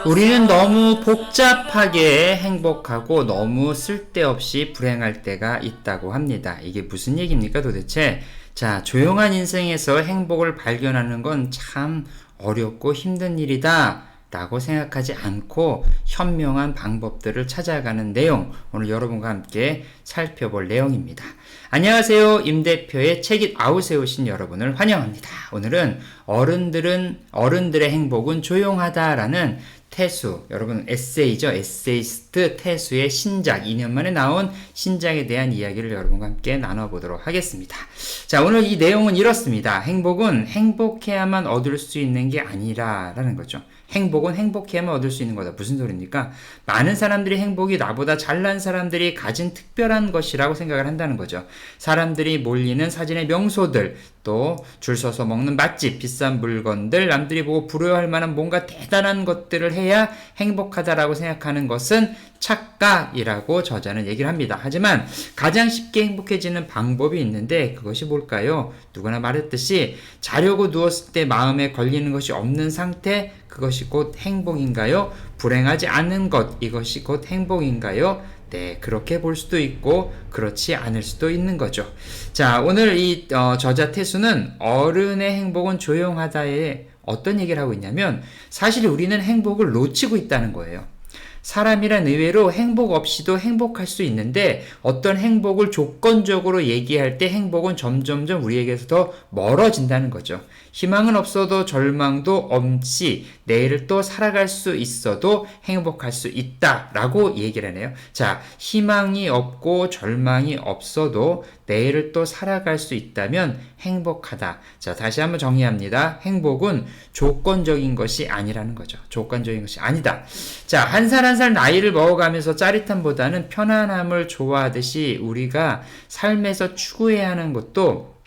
우리는 너무 복잡하게 행복하고 너무 쓸데없이 불행할 때가 있다고 합니다. 이게 무슨 얘기입니까 도대체? 자, 조용한 인생에서 행복을 발견하는 건 참 어렵고 힘든 일이다 라고 생각하지 않고 현명한 방법들을 찾아가는 내용, 오늘 여러분과 함께 살펴볼 내용입니다. 안녕하세요. 임 대표의 책잇 아웃에 오신 여러분을 환영합니다. 오늘은 어른들의 행복은 조용하다라는 태수, 여러분 에세이죠. 에세이스트 태수의 신작, 2년 만에 나온 신작에 대한 이야기를 여러분과 함께 나눠보도록 하겠습니다. 자, 오늘 이 내용은 이렇습니다. 행복은 행복해야만 얻을 수 있는 게 아니라라는 거죠. 행복은 행복해야만 얻을 수 있는 거다. 무슨 소리입니까? 많은 사람들이 행복이 나보다 잘난 사람들이 가진 특별한 것이라고 생각을 한다는 거죠. 사람들이 몰리는 사진의 명소들, 또 줄 서서 먹는 맛집, 비싼 물건들, 남들이 보고 부러워할 만한 뭔가 대단한 것들을 해야 행복하다라고 생각하는 것은 착각이라고 저자는 얘기를 합니다. 하지만 가장 쉽게 행복해지는 방법이 있는데 그것이 뭘까요? 누구나 말했듯이 자려고 누웠을 때 마음에 걸리는 것이 없는 상태, 그것이 곧 행복인가요? 불행하지 않는 것, 이것이 곧 행복인가요? 네, 그렇게 볼 수도 있고 그렇지 않을 수도 있는 거죠. 자, 오늘 이 저자 태수는 어른의 행복은 조용하다에 어떤 얘기를 하고 있냐면 사실 우리는 행복을 놓치고 있다는 거예요. 사람이란 의외로 행복 없이도 행복할 수 있는데 어떤 행복을 조건적으로 얘기할 때 행복은 점점점 우리에게서 더 멀어진다는 거죠. 희망은 없어도 절망도 없이 내일을 또 살아갈 수 있어도 행복할 수 있다라고 얘기를 하네요. 자, 희망이 없고 절망이 없어도 내일을 또 살아갈 수 있다면 행복하다. 자, 다시 한번 정리합니다. 행복은 조건적인 것이 아니라는 거죠. 조건적인 것이 아니다. 자, 한 살 한 살 나이를 먹어가면서 짜릿함보다는 편안함을 좋아하듯이 우리가 삶에서 추구해야 하는 것도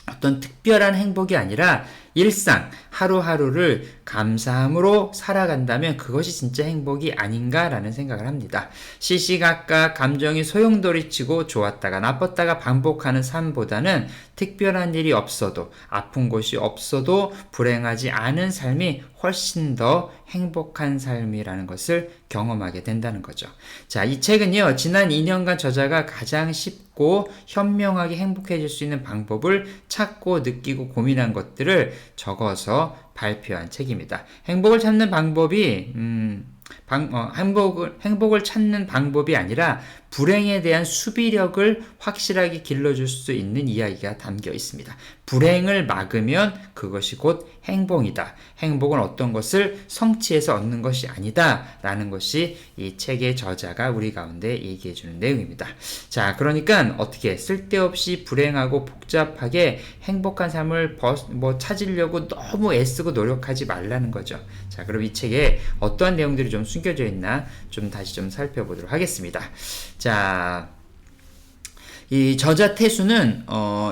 어떤 특별한 행복이 아니라 일상, 하루하루를 감사함으로 살아간다면 그것이 진짜 행복이 아닌가라는 생각을 합니다. 시시각각 감정이 소용돌이치고 좋았다가 나빴다가 반복하는 삶보다는 특별한 일이 없어도 아픈 곳이 없어도 불행하지 않은 삶이 훨씬 더 행복한 삶이라는 것을 경험하게 된다는 거죠. 자, 이 책은요, 지난 2년간 저자가 가장 쉽고 현명하게 행복해질 수 있는 방법을 찾고 느끼고 고민한 것들을 적어서 발표한 책입니다. 행복을 찾는 방법이 행복을 찾는 방법이 아니라 불행에 대한 수비력을 확실하게 길러줄 수 있는 이야기가 담겨 있습니다. 불행을 막으면 그것이 곧 행복이다. 행복은 어떤 것을 성취해서 얻는 것이 아니다. 라는 것이 이 책의 저자가 우리 가운데 얘기해주는 내용입니다. 자, 그러니까 어떻게 쓸데없이 불행하고 복잡하게 행복한 삶을 찾으려고 너무 애쓰고 노력하지 말라는 거죠. 자, 그럼 이 책에 어떠한 내용들이 좀 숨겨져 있나 좀 다시 좀 살펴보도록 하겠습니다. 자, 이 저자 태수는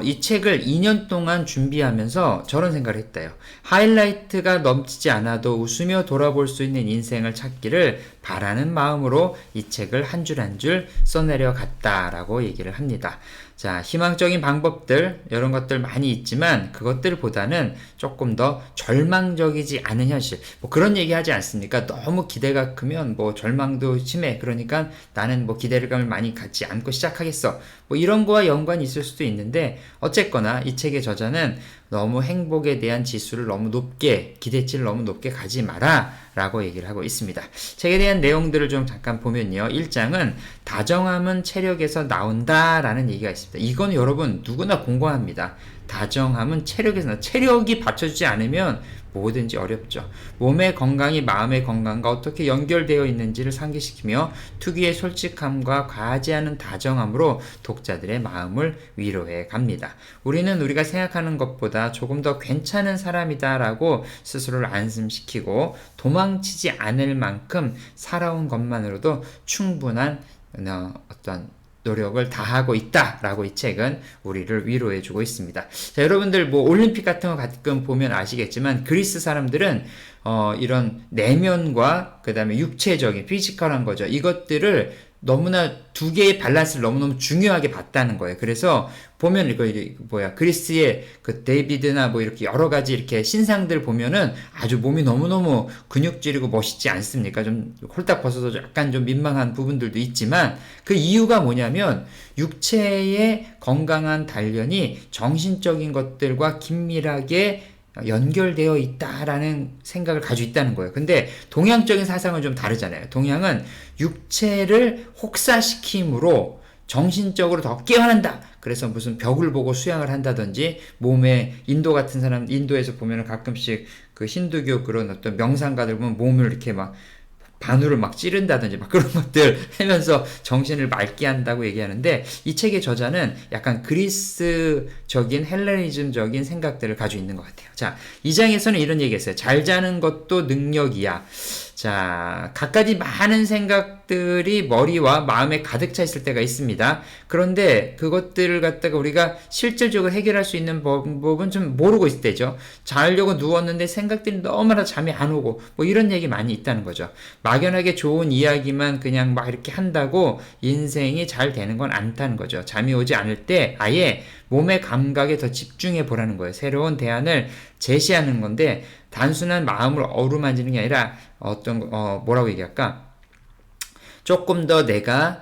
이 책을 2년 동안 준비하면서 저런 생각을 했대요. 하이라이트가 넘치지 않아도 웃으며 돌아볼 수 있는 인생을 찾기를 바라는 마음으로 이 책을 한 줄 한 줄 써내려 갔다라고 얘기를 합니다. 자, 희망적인 방법들 이런 것들 많이 있지만 그것들보다는 조금 더 절망적이지 않은 현실, 뭐 그런 얘기 하지 않습니까? 너무 기대가 크면 뭐 절망도 심해. 그러니까 나는 뭐 기대감을 많이 갖지 않고 시작하겠어. 뭐 이런 거와 연관이 있을 수도 있는데 어쨌거나 이 책의 저자는 너무 행복에 대한 지수를 너무 높게, 기대치를 너무 높게 가지 마라 라고 얘기를 하고 있습니다. 책에 대한 내용들을 좀 잠깐 보면요. 1장은 다정함은 체력에서 나온다 라는 얘기가 있습니다. 이건 여러분 누구나 공감합니다. 다정함은 체력이 받쳐주지 않으면 뭐든지 어렵죠. 몸의 건강이 마음의 건강과 어떻게 연결되어 있는지를 상기시키며 특유의 솔직함과 과하지 않은 다정함으로 독자들의 마음을 위로해 갑니다. 우리는 우리가 생각하는 것보다 조금 더 괜찮은 사람이다 라고 스스로를 안심시키고 도망치지 않을 만큼 살아온 것만으로도 충분한 어떤 노력을 다하고 있다라고 이 책은 우리를 위로해주고 있습니다. 자, 여러분들 뭐 올림픽 같은 거 가끔 보면 아시겠지만 그리스 사람들은 이런 내면과 그 다음에 육체적인 피지컬한 거죠. 이것들을 너무나 두 개의 밸런스를 너무너무 중요하게 봤다는 거예요. 그래서 보면 그리스의 그 데이비드나 뭐 이렇게 여러 가지 이렇게 신상들 보면은 아주 몸이 너무너무 근육질이고 멋있지 않습니까? 좀 홀딱 벗어서 약간 좀 민망한 부분들도 있지만 그 이유가 뭐냐면 육체의 건강한 단련이 정신적인 것들과 긴밀하게 연결되어 있다라는 생각을 가지고 있다는 거예요. 근데 동양적인 사상은 좀 다르잖아요. 동양은 육체를 혹사시킴으로 정신적으로 더 깨어난다. 그래서 무슨 벽을 보고 수양을 한다든지 몸에 인도 같은 사람, 인도에서 보면은 가끔씩 그 힌두교 그런 어떤 명상가들 보면 몸을 이렇게 막 바늘을 막 찌른다든지 막 그런 것들 하면서 정신을 맑게 한다고 얘기하는데 이 책의 저자는 약간 그리스적인 헬레니즘적인 생각들을 가지고 있는 것 같아요. 자, 이 장에서는 이런 얘기했어요. 잘 자는 것도 능력이야. 자, 각가지 많은 생각들이 머리와 마음에 가득 차 있을 때가 있습니다. 그런데 그것들을 갖다가 우리가 실질적으로 해결할 수 있는 방법은 좀 모르고 있을 때죠. 자려고 누웠는데 생각들이 너무나 잠이 안 오고 뭐 이런 얘기 많이 있다는 거죠. 막연하게 좋은 이야기만 그냥 막 이렇게 한다고 인생이 잘 되는 건 않다는 거죠. 잠이 오지 않을 때 아예 몸의 감각에 더 집중해 보라는 거예요. 새로운 대안을 제시하는 건데 단순한 마음을 어루만지는 게 아니라 뭐라고 얘기할까? 조금 더 내가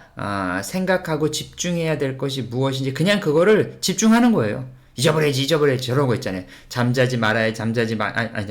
생각하고 집중해야 될 것이 무엇인지 그냥 그거를 집중하는 거예요. 잊어버려야지 저런 거 있잖아요. 잠자지 말아야지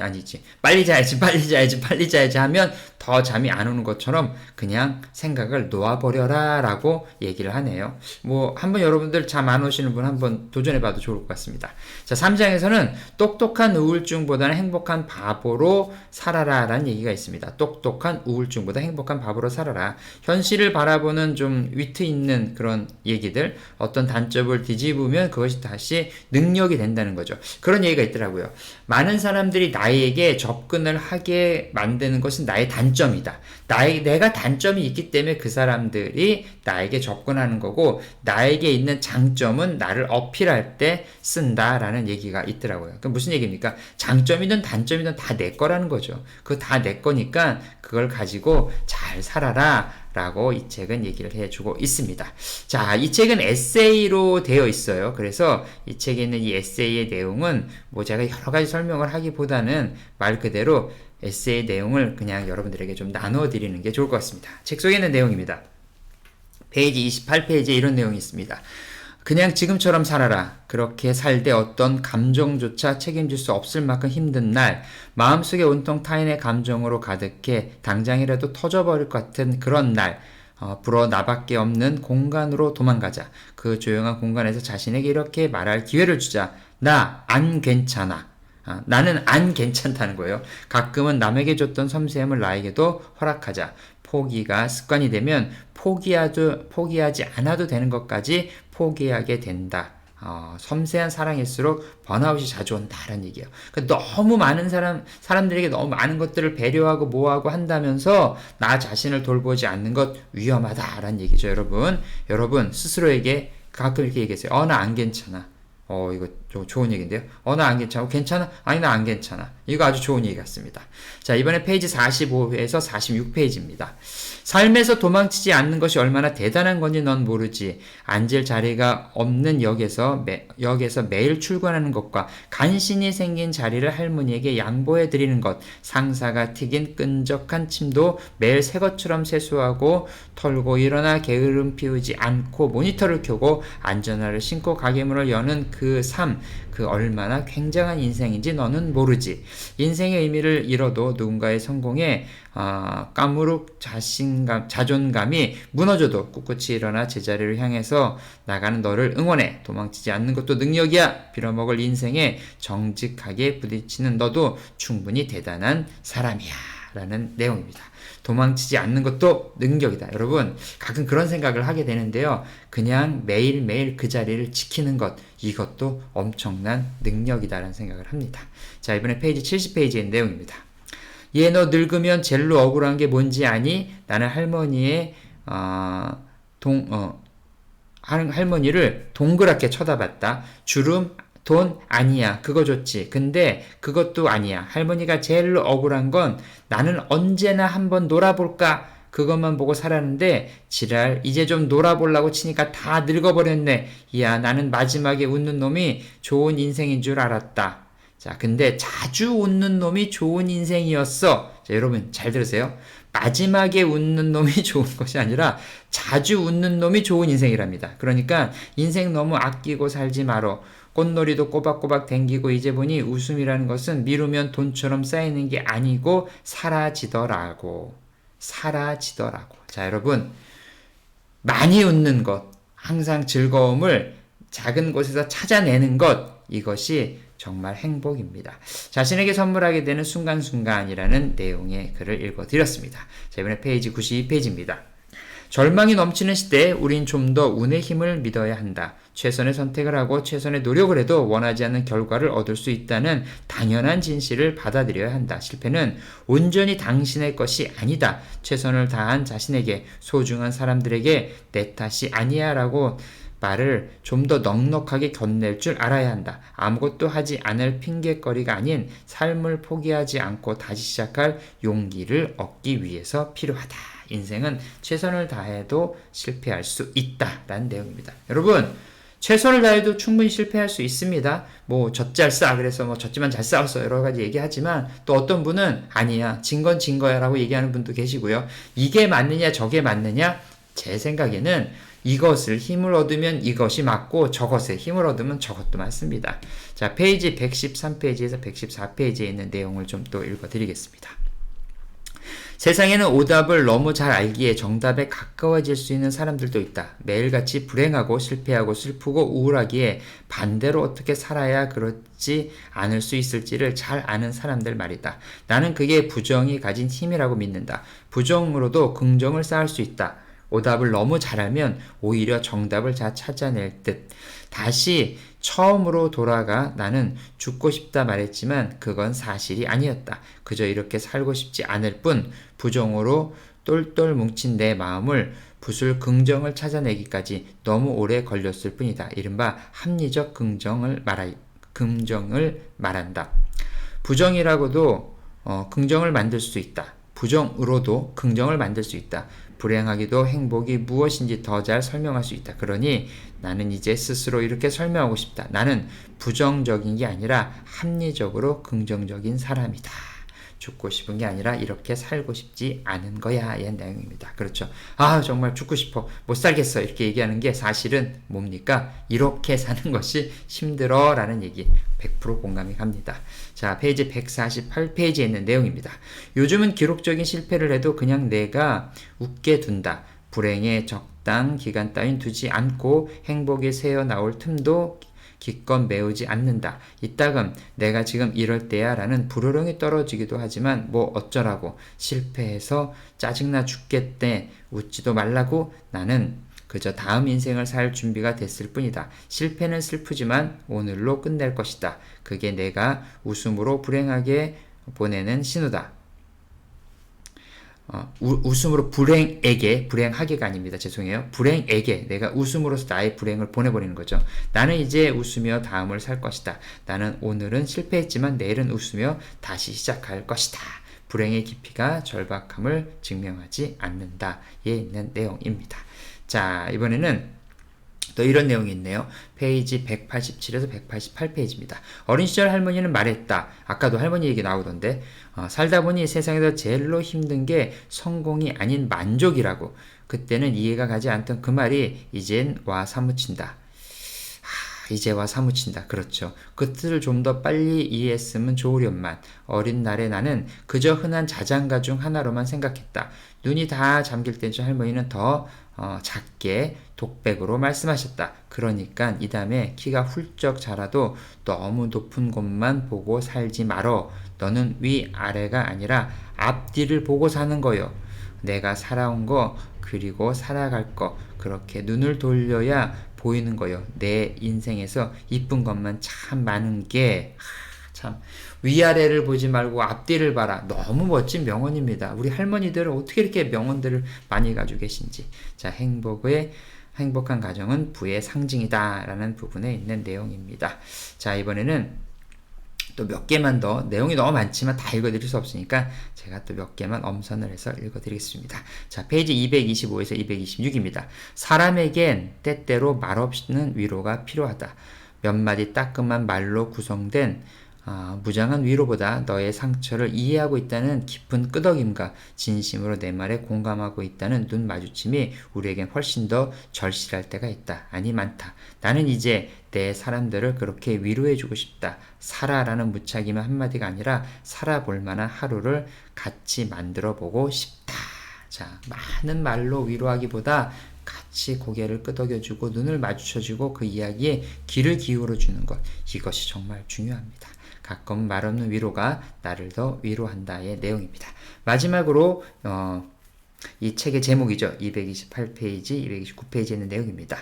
아니지 빨리 자야지 하면 더 잠이 안 오는 것처럼 그냥 생각을 놓아버려라 라고 얘기를 하네요. 뭐 한번 여러분들 잠 안 오시는 분 한번 도전해봐도 좋을 것 같습니다. 자, 3장에서는 똑똑한 우울증보다는 행복한 바보로 살아라 라는 얘기가 있습니다. 똑똑한 우울증보다 행복한 바보로 살아라. 현실을 바라보는 좀 위트 있는 그런 얘기들, 어떤 단점을 뒤집으면 그것이 다시 능력이 된다는 거죠. 그런 얘기가 있더라고요. 많은 사람들이 나에게 접근을 하게 만드는 것은 나의 단점이다. 내가 단점이 있기 때문에 그 사람들이 나에게 접근하는 거고 나에게 있는 장점은 나를 어필할 때 쓴다라는 얘기가 있더라고요. 그 무슨 얘기입니까? 장점이든 단점이든 다 내 거라는 거죠. 그거 다 내 거니까 그걸 가지고 잘 살아라 라고 이 책은 얘기를 해주고 있습니다. 자, 이 책은 에세이로 되어 있어요. 그래서 이 책에 있는 이 에세이의 내용은 뭐 제가 여러 가지 설명을 하기보다는 말 그대로 에세이 내용을 그냥 여러분들에게 좀 나눠드리는 게 좋을 것 같습니다. 책 속에 있는 내용입니다. 페이지 28페이지에 이런 내용이 있습니다. 그냥 지금처럼 살아라. 그렇게 살 때 어떤 감정조차 책임질 수 없을 만큼 힘든 날, 마음속에 온통 타인의 감정으로 가득해 당장이라도 터져버릴 것 같은 그런 날, 불어 나밖에 없는 공간으로 도망가자. 그 조용한 공간에서 자신에게 이렇게 말할 기회를 주자. 나 안 괜찮아. 나는 안 괜찮다는 거예요. 가끔은 남에게 줬던 섬세함을 나에게도 허락하자. 포기가 습관이 되면 포기하지 않아도 되는 것까지 포기하게 된다. 섬세한 사랑일수록 번아웃이 자주 온다라는 얘기예요. 그러니까 너무 많은 사람들에게 너무 많은 것들을 배려하고 뭐하고 한다면서 나 자신을 돌보지 않는 것 위험하다라는 얘기죠, 여러분. 여러분 스스로에게 가끔 이렇게 얘기했어요. 나 안 괜찮아. 이거 좋은 얘기인데요. 나 안 괜찮아. 괜찮아? 아니, 나 안 괜찮아. 이거 아주 좋은 얘기 같습니다. 자, 이번에 페이지 45에서 46페이지입니다. 삶에서 도망치지 않는 것이 얼마나 대단한 건지 넌 모르지. 앉을 자리가 없는 역에서 매일 출근하는 것과 간신히 생긴 자리를 할머니에게 양보해 드리는 것, 상사가 튀긴 끈적한 침도 매일 새 것처럼 세수하고 털고 일어나 게으름 피우지 않고 모니터를 켜고 안전화를 신고 가게문을 여는 그 삶, 그 얼마나 굉장한 인생인지 너는 모르지. 인생의 의미를 잃어도 누군가의 성공에 까무룩 자존감이 무너져도 꿋꿋이 일어나 제자리를 향해서 나가는 너를 응원해. 도망치지 않는 것도 능력이야. 빌어먹을 인생에 정직하게 부딪히는 너도 충분히 대단한 사람이야. 라는 내용입니다. 도망치지 않는 것도 능력이다. 여러분, 가끔 그런 생각을 하게 되는데요. 그냥 매일매일 그 자리를 지키는 것, 이것도 엄청난 능력이다라는 생각을 합니다. 자, 이번에 페이지 70페이지의 내용입니다. 얘 너 늙으면 젤로 억울한 게 뭔지 아니? 나는 할머니를 동그랗게 쳐다봤다. 주름 돈 아니야. 그거 좋지. 근데 그것도 아니야. 할머니가 제일 억울한 건 나는 언제나 한번 놀아볼까 그것만 보고 살았는데 지랄 이제 좀 놀아보려고 치니까 다 늙어버렸네. 이야 나는 마지막에 웃는 놈이 좋은 인생인 줄 알았다. 자, 근데 자주 웃는 놈이 좋은 인생이었어. 자, 여러분 잘 들으세요. 마지막에 웃는 놈이 좋은 것이 아니라 자주 웃는 놈이 좋은 인생이랍니다. 그러니까 인생 너무 아끼고 살지 마라. 꽃놀이도 꼬박꼬박 댕기고 이제 보니 웃음이라는 것은 미루면 돈처럼 쌓이는 게 아니고 사라지더라고. 사라지더라고. 자, 여러분 많이 웃는 것, 항상 즐거움을 작은 곳에서 찾아내는 것, 이것이 정말 행복입니다. 자신에게 선물하게 되는 순간순간이라는 내용의 글을 읽어드렸습니다. 자, 이번에 페이지 92페이지입니다. 절망이 넘치는 시대에 우린 좀 더 운의 힘을 믿어야 한다. 최선의 선택을 하고 최선의 노력을 해도 원하지 않는 결과를 얻을 수 있다는 당연한 진실을 받아들여야 한다. 실패는 온전히 당신의 것이 아니다. 최선을 다한 자신에게, 소중한 사람들에게 내 탓이 아니야 라고 말을 좀 더 넉넉하게 건넬 줄 알아야 한다. 아무것도 하지 않을 핑계거리가 아닌 삶을 포기하지 않고 다시 시작할 용기를 얻기 위해서 필요하다. 인생은 최선을 다해도 실패할 수 있다라는 내용입니다. 여러분 최선을 다해도 충분히 실패할 수 있습니다. 뭐 젖잘 싸 그래서 뭐 졌지만 잘 싸웠어 여러 가지 얘기하지만 또 어떤 분은 아니야 진 건 진 거야 라고 얘기하는 분도 계시고요. 이게 맞느냐 저게 맞느냐 제 생각에는 이것을 힘을 얻으면 이것이 맞고 저것에 힘을 얻으면 저것도 맞습니다. 자, 페이지 113페이지에서 114페이지에 있는 내용을 좀 또 읽어드리겠습니다. 세상에는 오답을 너무 잘 알기에 정답에 가까워질 수 있는 사람들도 있다. 매일같이 불행하고 실패하고 슬프고 우울하기에 반대로 어떻게 살아야 그렇지 않을 수 있을지를 잘 아는 사람들 말이다. 나는 그게 부정이 가진 힘이라고 믿는다. 부정으로도 긍정을 쌓을 수 있다. 오답을 너무 잘 알면 오히려 정답을 잘 찾아낼 듯. 다시 처음으로 돌아가 나는 죽고 싶다 말했지만 그건 사실이 아니었다. 그저 이렇게 살고 싶지 않을 뿐 부정으로 똘똘 뭉친 내 마음을 부술 긍정을 찾아내기까지 너무 오래 걸렸을 뿐이다. 이른바 합리적 긍정을 말한다. 부정이라고도 긍정을 만들 수 있다. 부정으로도 긍정을 만들 수 있다. 불행하기도 행복이 무엇인지 더 잘 설명할 수 있다. 그러니 나는 이제 스스로 이렇게 설명하고 싶다. 나는 부정적인 게 아니라 합리적으로 긍정적인 사람이다. 죽고 싶은 게 아니라 이렇게 살고 싶지 않은 거야. 이 내용입니다. 그렇죠. 아 정말 죽고 싶어. 못 살겠어. 이렇게 얘기하는 게 사실은 뭡니까? 이렇게 사는 것이 힘들어 라는 얘기 100% 공감이 갑니다. 자, 페이지 148페이지에 있는 내용입니다. 요즘은 기록적인 실패를 해도 그냥 내가 웃게 둔다. 불행에 적당 기간 따윈 두지 않고 행복이 새어 나올 틈도 기껏 메우지 않는다. 이따금 내가 지금 이럴 때야 라는 부르릉이 떨어지기도 하지만 뭐 어쩌라고 실패해서 짜증나 죽겠대 웃지도 말라고 나는 그저 다음 인생을 살 준비가 됐을 뿐이다. 실패는 슬프지만 오늘로 끝낼 것이다. 그게 내가 웃음으로 불행하게 보내는 신호다. 웃음으로 불행하게가 아닙니다. 죄송해요. 불행에게 내가 웃음으로써 나의 불행을 보내버리는 거죠. 나는 이제 웃으며 다음을 살 것이다. 나는 오늘은 실패했지만 내일은 웃으며 다시 시작할 것이다. 불행의 깊이가 절박함을 증명하지 않는다. 에 있는 내용입니다. 자, 이번에는 또 이런 내용이 있네요. 페이지 187에서 188페이지입니다. 어린 시절 할머니는 말했다. 아까도 할머니 얘기 나오던데 살다 보니 세상에서 제일로 힘든 게 성공이 아닌 만족이라고. 그때는 이해가 가지 않던 그 말이 이젠 와 사무친다. 이제 와 사무친다. 그렇죠. 그 뜻을 좀 더 빨리 이해했으면 좋으련만 어린 날에 나는 그저 흔한 자장가 중 하나로만 생각했다. 눈이 다 잠길 때쯤 할머니는 더 작게 독백으로 말씀하셨다. 그러니까 이 다음에 키가 훌쩍 자라도 너무 높은 곳만 보고 살지 말어. 너는 위아래가 아니라 앞뒤를 보고 사는 거요. 내가 살아온 거 그리고 살아갈 거 그렇게 눈을 돌려야 보이는 거요. 내 인생에서 이쁜 것만 참 많은 게 참 위아래를 보지 말고 앞뒤를 봐라. 너무 멋진 명언입니다. 우리 할머니들은 어떻게 이렇게 명언들을 많이 가지고 계신지. 자, 행복한 가정은 부의 상징이다 라는 부분에 있는 내용입니다. 자, 이번에는 또 몇 개만 더, 내용이 너무 많지만 다 읽어드릴 수 없으니까 제가 또 몇 개만 엄선을 해서 읽어드리겠습니다. 자, 페이지 225에서 226입니다. 사람에겐 때때로 말없는 위로가 필요하다. 몇 마디 따끔한 말로 구성된 무장한 위로보다 너의 상처를 이해하고 있다는 깊은 끄덕임과 진심으로 내 말에 공감하고 있다는 눈 마주침이 우리에겐 훨씬 더 절실할 때가 있다. 아니 많다. 나는 이제 내 사람들을 그렇게 위로해주고 싶다. 살아라는 무책임한 한마디가 아니라 살아볼 만한 하루를 같이 만들어보고 싶다. 자, 많은 말로 위로하기보다 같이 고개를 끄덕여주고 눈을 마주쳐주고 그 이야기에 귀를 기울여주는 것, 이것이 정말 중요합니다. 가끔 말없는 위로가 나를 더 위로한다의 내용입니다. 마지막으로 이 책의 제목이죠. 228페이지, 229페이지에 있는 내용입니다.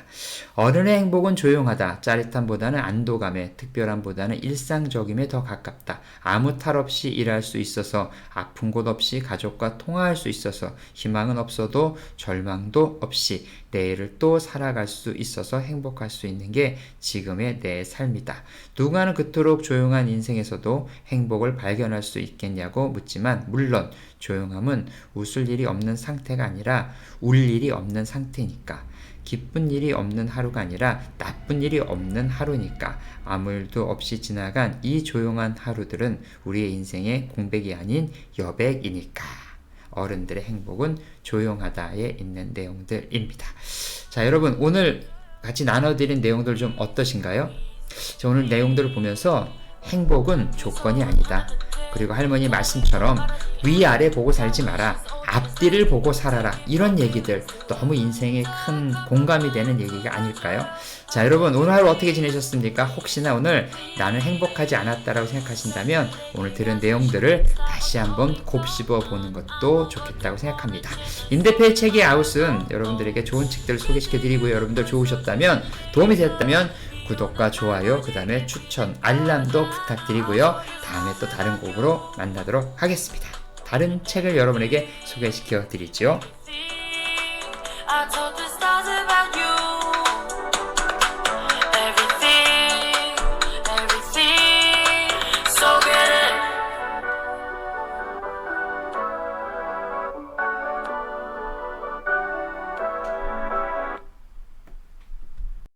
어른의 행복은 조용하다. 짜릿함보다는 안도감에, 특별함보다는 일상적임에 더 가깝다. 아무 탈 없이 일할 수 있어서, 아픈 곳 없이 가족과 통화할 수 있어서, 희망은 없어도 절망도 없이 내일을 또 살아갈 수 있어서 행복할 수 있는 게 지금의 내 삶이다. 누가는 그토록 조용한 인생에서도 행복을 발견할 수 있겠냐고 묻지만 물론 조용함은 웃을 일이 없는 상태가 아니라 울 일이 없는 상태니까. 기쁜 일이 없는 하루가 아니라 나쁜 일이 없는 하루니까. 아무 일도 없이 지나간 이 조용한 하루들은 우리의 인생의 공백이 아닌 여백이니까. 어른들의 행복은 조용하다에 있는 내용들입니다. 자, 여러분 오늘 같이 나눠드린 내용들 좀 어떠신가요? 자, 오늘 내용들을 보면서 행복은 조건이 아니다. 그리고 할머니 말씀처럼 위아래 보고 살지 마라. 앞뒤를 보고 살아라. 이런 얘기들 너무 인생에 큰 공감이 되는 얘기가 아닐까요? 자, 여러분 오늘 하루 어떻게 지내셨습니까? 혹시나 오늘 나는 행복하지 않았다라고 생각하신다면 오늘 들은 내용들을 다시 한번 곱씹어 보는 것도 좋겠다고 생각합니다. 임대표의 책의 아웃은 여러분들에게 좋은 책들을 소개시켜 드리고요. 여러분들 좋으셨다면, 도움이 되었다면 구독과 좋아요, 그 다음에 추천, 알람도 부탁드리고요. 다음에 또 다른 곡으로 만나도록 하겠습니다. 다른 책을 여러분에게 소개시켜 드리죠.